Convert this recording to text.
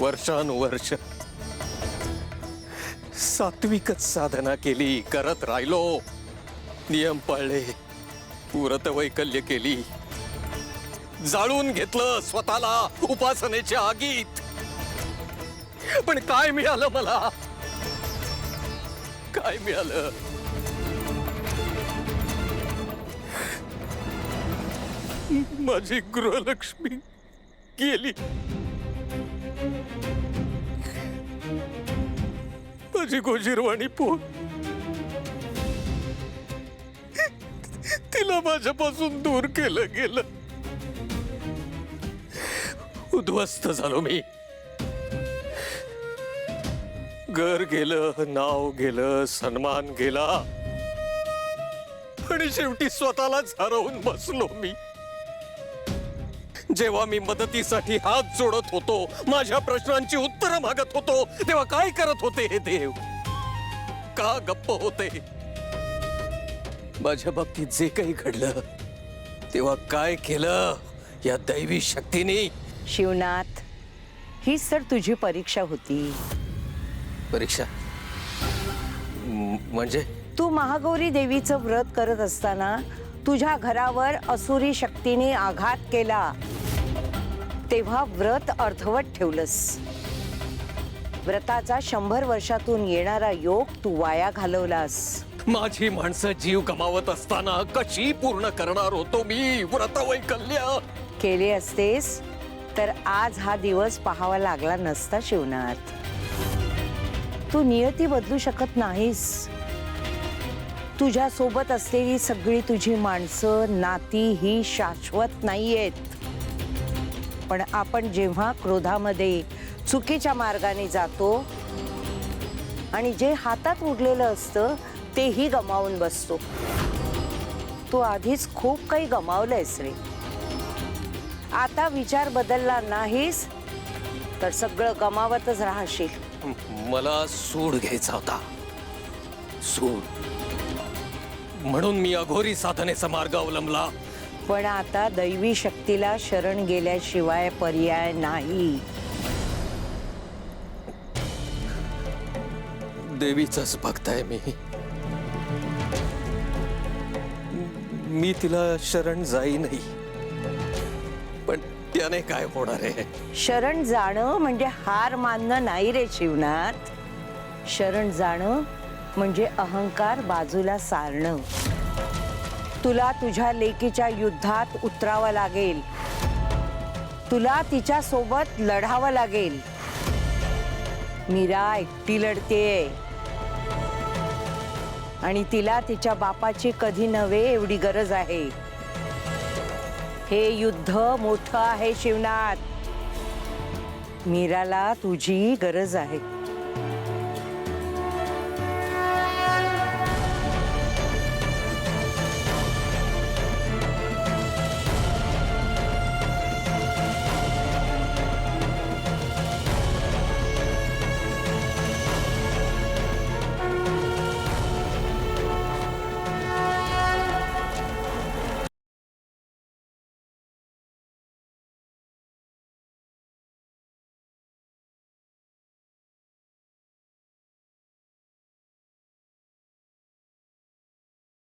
वर्षानुवर्ष सात्विकच साधना केली, करत राहिलो, नियम पाळले, व्रतवैकल्य केली, जाळून घेतलं स्वतःला उपासनेच्या आगीत. पण काय मिळालं मला? काय मिळालं? माझी गृहलक्ष्मी गेली, माझी गोजीरवाणी पोर, तिला माझ्यापासून दूर केलं गेलं. उद्ध्वस्त झालो मी. घर गेलं, नाव गेलं, सन्मान गेला, आणि शेवटी स्वतःलाच हरवून बसलो मी. जेव्हा मी मदतीसाठी हात जोडत होतो, माझ्या प्रश्नांची उत्तरं मागत होतो, तेव्हा काय करत होते हे देव? का गप्प होते? माझ्या बाबतीत जे काही घडलं तेव्हा काय केलं या दैवी शक्तीने? शिवनाथ, हीच तर तुझी परीक्षा होती. परीक्षा म्हणजे? तू महागौरी देवीचं व्रत करत असताना तुझ्या घरावर असुरी शक्तीने आघात केला, तेव्हा व्रत अर्धवट ठेवलंस. व्रताचा 100 वर्षातून येणारा योग तू वाया घालवलास. माझी माणसं जीव गमावत असताना कशी पूर्ण करणार होतो मी व्रतवैकल्य? केले असतेस तर आज हा दिवस पाहावा लागला नसता शिवनाथ. तू नियती बदलू शकत नाहीस. तुझ्या सोबत असलेली सगळी तुझी माणसं, नाती ही शाश्वत नाहीयेत. पण आपण जेव्हा क्रोधामध्ये चुकीच्या मार्गाने जातो आणि जे हातात उरलेलं असतं तेही गमावून बसतो. तू आधीच खूप काही गमावलंयस रे. आता विचार बदलला नाहीस तर सगळं गमावतच राहशील. मला सूड घ्यायचा होता, सूड. म्हणून मी अघोरी साधनेचा मार्ग अवलंबला. पण आता दैवी शक्तीला शरण गेल्याशिवाय पर्याय नाही. देवीचाच भक्त आहे मी तिला शरण जाईनही, पण त्याने काय होणार आहे? शरण जाणं म्हणजे हार मानणं नाही रे शिवनाथ. शरण जाणं म्हणजे अहंकार बाजूला सारणं. तुला तुझ्या लेकीच्या युद्धात उतरावं लागेल. तुला तिच्या सोबत लढावं लागेल. मीरा एकटी लढतेय आणि तिला तिच्या बापाची कधी नव्हे एवढी गरज आहे. हे युद्ध मोठं आहे शिवनाथ. मीराला तुझी गरज आहे.